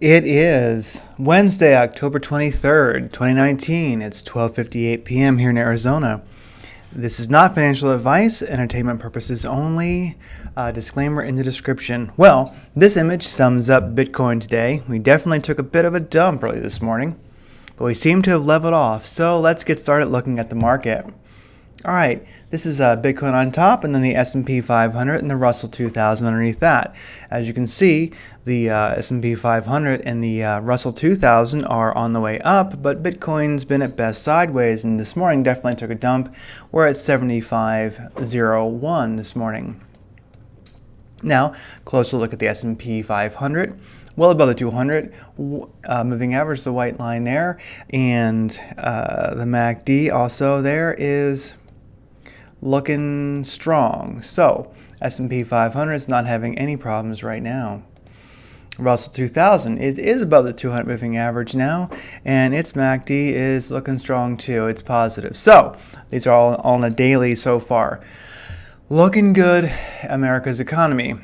It is Wednesday, October 23rd, 2019. It's 12:58 p.m. here in Arizona. This is not financial advice, entertainment purposes only. Disclaimer in the description. Well, this image sums up Bitcoin today. We definitely took a bit of a dump early this morning, but we seem to have leveled off. So let's get started looking at the market. All right, this is Bitcoin on top, and then the S&P 500 and the Russell 2000 underneath that. As you can see, the S&P 500 and the Russell 2000 are on the way up, but Bitcoin's been at best sideways, and this morning definitely took a dump. We're at 75.01 this morning. Now, closer look at the S&P 500. Well above the 200 moving average, the white line there, and the MACD also there is looking strong. So S&P 500 is not having any problems right now. Russell 2000 is above the 200 moving average now, and its MACD is looking strong too. It's positive. So these are all on a daily so far. Looking good, America's economy.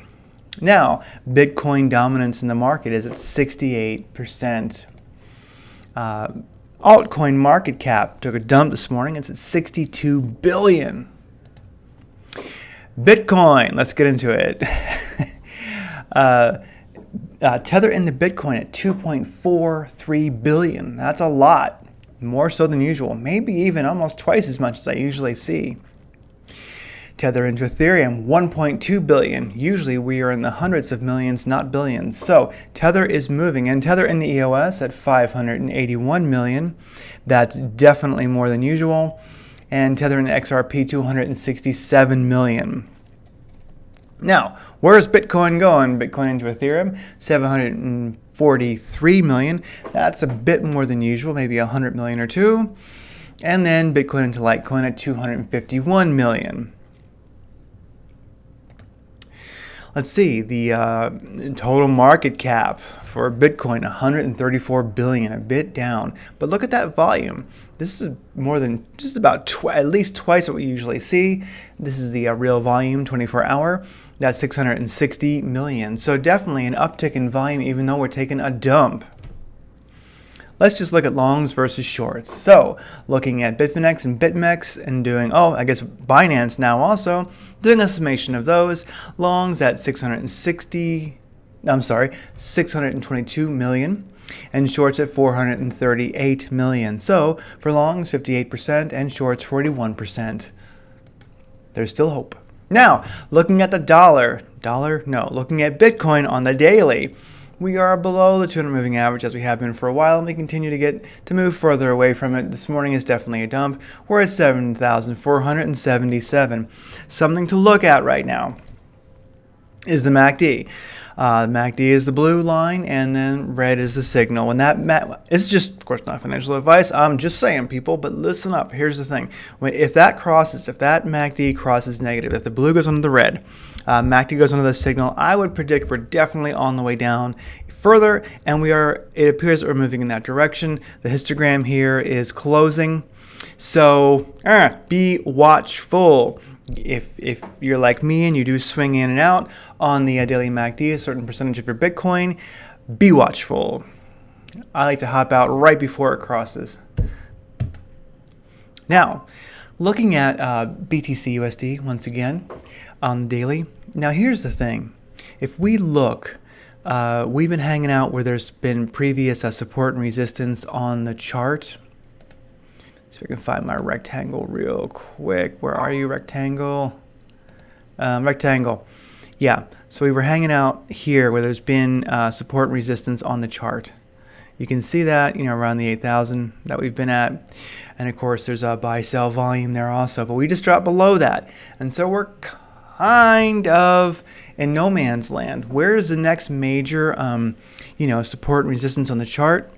Now, Bitcoin dominance in the market is at 68%. Altcoin market cap took a dump this morning. It's at 62 billion. Bitcoin, let's get into it. Tether into Bitcoin at 2.43 billion. That's a lot, more so than usual. Maybe even almost twice as much as I usually see. Tether into Ethereum, 1.2 billion. Usually we are in the hundreds of millions, not billions. So Tether is moving, and Tether into EOS at 581 million. That's definitely more than usual. And Tether into XRP, 267 million. Now, where's Bitcoin going? Bitcoin into Ethereum, 743 million. That's a bit more than usual, maybe 100 million or two. And then Bitcoin into Litecoin at 251 million. Let's see, the total market cap for Bitcoin, 134 billion, a bit down. But look at that volume. This is more than just about at least twice what we usually see. This is the real volume, 24-hour. That's 660 million. So definitely an uptick in volume, even though we're taking a dump. Let's just look at longs versus shorts. So looking at Bitfinex and BitMEX and doing, Binance now also, doing a summation of those. Longs at 622 million and shorts at 438 million. So for longs, 58% and shorts, 41%. There's still hope. Now, looking at the looking at Bitcoin on the daily. We are below the 200 moving average as we have been for a while, and we continue to move further away from it. This morning is definitely a dump. We're at 7,477. Something to look at right now is the MACD. MACD is the blue line, and then red is the signal. When it's just, of course, not financial advice. I'm just saying, people, but listen up. Here's the thing. If that MACD crosses negative, if the blue goes under the red, MACD goes under the signal, I would predict we're definitely on the way down further, and it appears that we're moving in that direction. The histogram here is closing. So be watchful. If you're like me and you do swing in and out on the daily MACD, a certain percentage of your Bitcoin, be watchful. I like to hop out right before it crosses. Now, looking at BTCUSD once again on the daily. Now, here's the thing. If we look, we've been hanging out where there's been previous support and resistance on the chart. See if I can find my rectangle real quick. Where are you, rectangle? Rectangle. Yeah, so we were hanging out here where there's been support and resistance on the chart. You can see that, around the 8,000 that we've been at. And of course, there's a buy-sell volume there also. But we just dropped below that. And so we're kind of in no man's land. Where is the next major, support and resistance on the chart?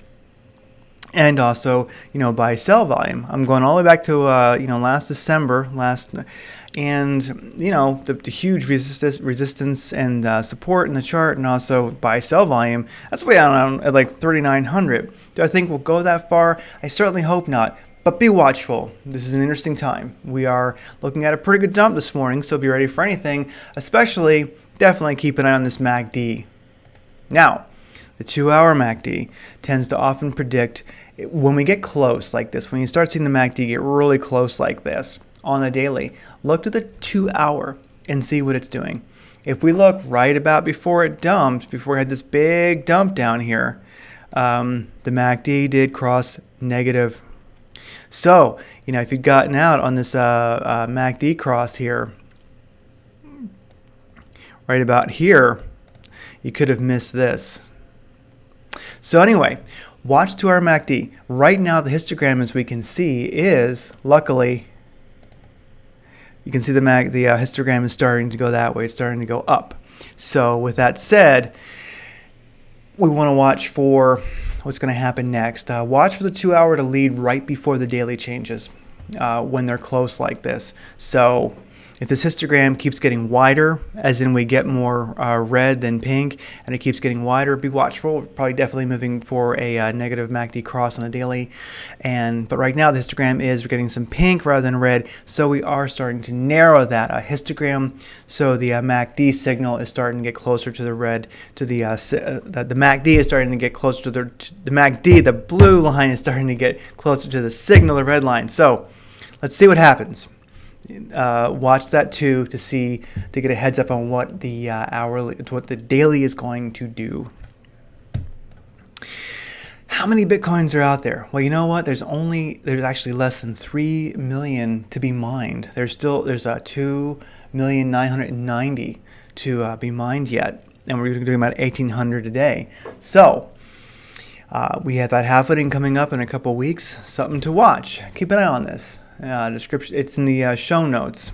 And also, buy-sell volume. I'm going all the way back to, last December, and, the huge resistance and support in the chart, and also buy-sell volume. That's way down at like 3,900. Do I think we'll go that far? I certainly hope not. But be watchful. This is an interesting time. We are looking at a pretty good dump this morning, so be ready for anything, especially definitely keep an eye on this MACD. Now, the 2-hour MACD tends to often predict when we get close like this, when you start seeing the MACD get really close like this on the daily, look to the 2-hour and see what it's doing. If we look right about before it dumped, before we had this big dump down here, the MACD did cross negative. So, if you'd gotten out on this MACD cross here, right about here, you could have missed this. So anyway, watch 2-hour MACD. Right now, the histogram, as we can see, is, luckily, you can see the histogram is starting to go that way. It's starting to go up. So with that said, we want to watch for what's going to happen next. Watch for the 2-hour to lead right before the daily changes when they're close like this. So if this histogram keeps getting wider, as in we get more red than pink, and it keeps getting wider, be watchful. We're probably definitely moving for a negative MACD cross on the daily. But right now the histogram is getting some pink rather than red, so we are starting to narrow that histogram. So the MACD signal is starting to get closer to the red, to the MACD is starting to get closer to the MACD. The blue line is starting to get closer to the signal, the red line. So let's see what happens. Watch that too to get a heads up on what the daily is going to do. How many Bitcoins are out there? Well, you know what? There's actually less than 3 million to be mined. There's 2,990,000 to be mined yet, and we're doing about 1,800 a day. So we have that halving coming up in a couple weeks. Something to watch. Keep an eye on this. Description. It's in the show notes.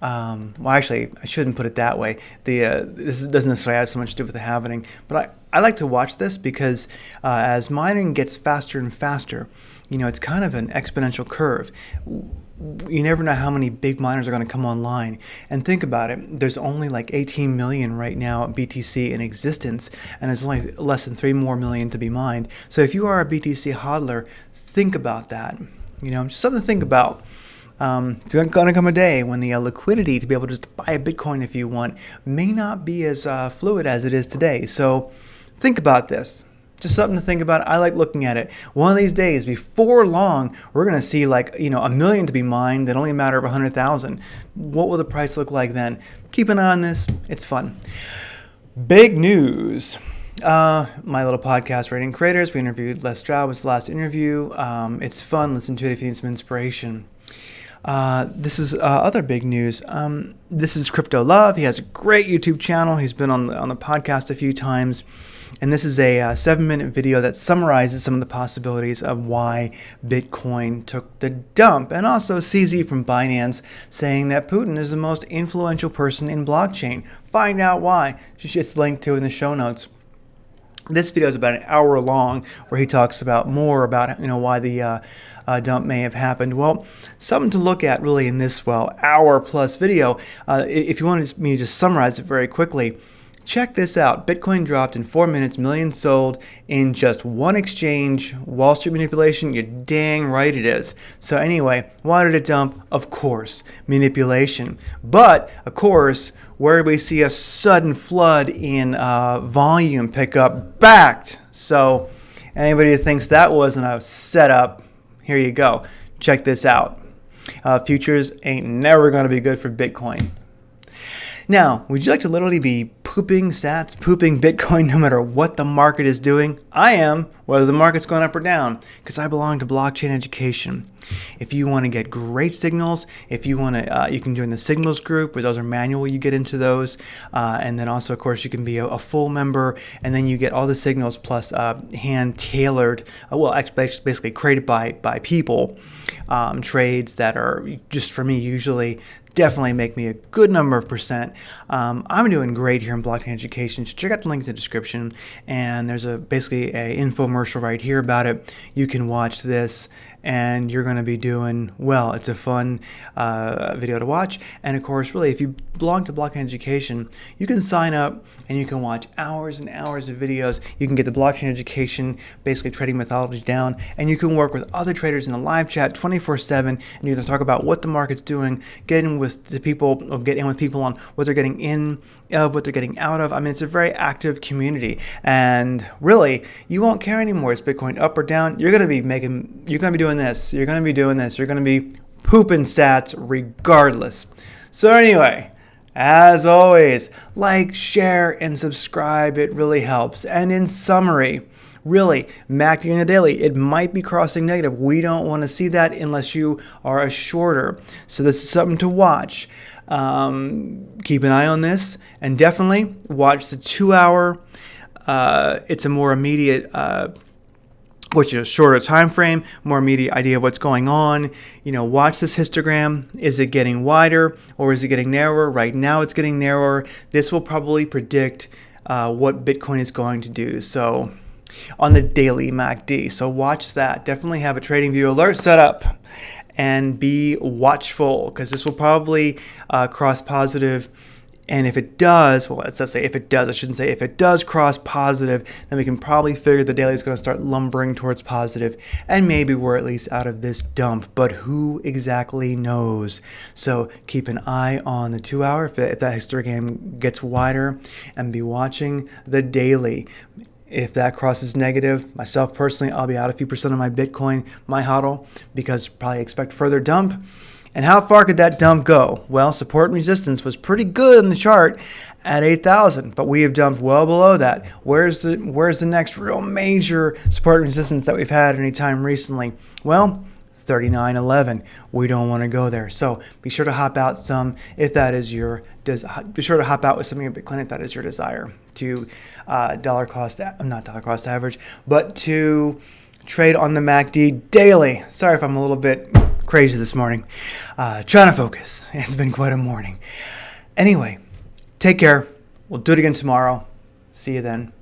Well, actually, I shouldn't put it that way. This doesn't necessarily have so much to do with the halving, but I like to watch this because as mining gets faster and faster, it's kind of an exponential curve. You never know how many big miners are going to come online. And think about it. There's only like 18 million right now at BTC in existence, and there's only less than 3 more million to be mined. So if you are a BTC hodler, think about that. Just something to think about. It's going to come a day when the liquidity to be able to just buy a Bitcoin if you want may not be as fluid as it is today. So think about this. Just something to think about. I like looking at it. One of these days, before long, we're going to see like, 1 million to be mined, then only a matter of 100,000. What will the price look like then? Keep an eye on this. It's fun. Big news. My little podcast, Rating Creators. We interviewed Les Stroud. Was the last interview. It's fun. Listen to it if you need some inspiration. This is other big news. This is Crypto Love. He has a great YouTube channel. He's been on the podcast a few times. And this is a 7-minute video that summarizes some of the possibilities of why Bitcoin took the dump. And also CZ from Binance saying that Putin is the most influential person in blockchain. Find out why. It's linked to in the show notes. This video is about an hour long where he talks more about why the dump may have happened. Well, something to look at really in this hour plus video. If you wanted me to just summarize it very quickly, check this out. Bitcoin dropped in 4 minutes, millions sold in just one exchange. Wall Street manipulation? You're dang right it is. So anyway, why did it dump? Of course, manipulation. But, of course, where we see a sudden flood in volume pickup backed. So anybody who thinks that wasn't a setup, here you go. Check this out. Futures ain't never going to be good for Bitcoin. Now, would you like to literally be pooping sats, pooping Bitcoin no matter what the market is doing? I am, whether the market's going up or down, because I belong to blockchain education. If you want to get great signals, if you want to, you can join the signals group, where those are manual, you get into those. And then also, of course, you can be a full member, and then you get all the signals plus hand-tailored, basically created by people, trades that are just for me usually definitely make me a good number of percent. I'm doing great here in blockchain education, so check out the link in the description, and there's basically a infomercial right here about it. You can watch this and you're going to be doing well. It's a fun video to watch. And of course, really, if you belong to Blockchain Education, you can sign up and you can watch hours and hours of videos. You can get the Blockchain Education, basically trading methodology down, and you can work with other traders in a live chat 24/7, and you can talk about what the market's doing, get in with the people, or get in with people on what they're getting in of, what they're getting out of. I mean, it's a very active community, and really, you won't care anymore. Is Bitcoin up or down? You're going to be doing this. You're going to be doing this. You're going to be pooping sats regardless. So anyway, as always, like, share, and subscribe. It really helps. And in summary, really, MACD in a daily, it might be crossing negative. We don't want to see that unless you are a shorter. So this is something to watch. Keep an eye on this, and definitely watch the 2-hour. It's a more immediate, which is a shorter time frame, more immediate idea of what's going on. You know, watch this histogram. Is it getting wider or is it getting narrower? Right now it's getting narrower. This will probably predict what Bitcoin is going to do. So on the daily MACD. So watch that. Definitely have a trading view alert set up and be watchful, because this will probably cross positive. And if it does, well, let's say if it does, I shouldn't say if it does cross positive, then we can probably figure the daily is going to start lumbering towards positive, and maybe we're at least out of this dump, but who exactly knows? So keep an eye on the 2-hour if that histogram gets wider, and be watching the daily. If that crosses negative, myself personally, I'll be out a few percent of my Bitcoin, my hodl, because probably expect further dump. And how far could that dump go? Well, support and resistance was pretty good in the chart at 8,000, but we have dumped well below that. Where's the next real major support and resistance that we've had any time recently? Well, 39.11. We don't want to go there. So be sure to hop out some if that is your be sure to hop out with some of your Bitcoin if that is your desire to not dollar cost average, but to trade on the MACD daily. Sorry if I'm a little bit crazy this morning. Trying to focus. It's been quite a morning. Anyway, take care. We'll do it again tomorrow. See you then.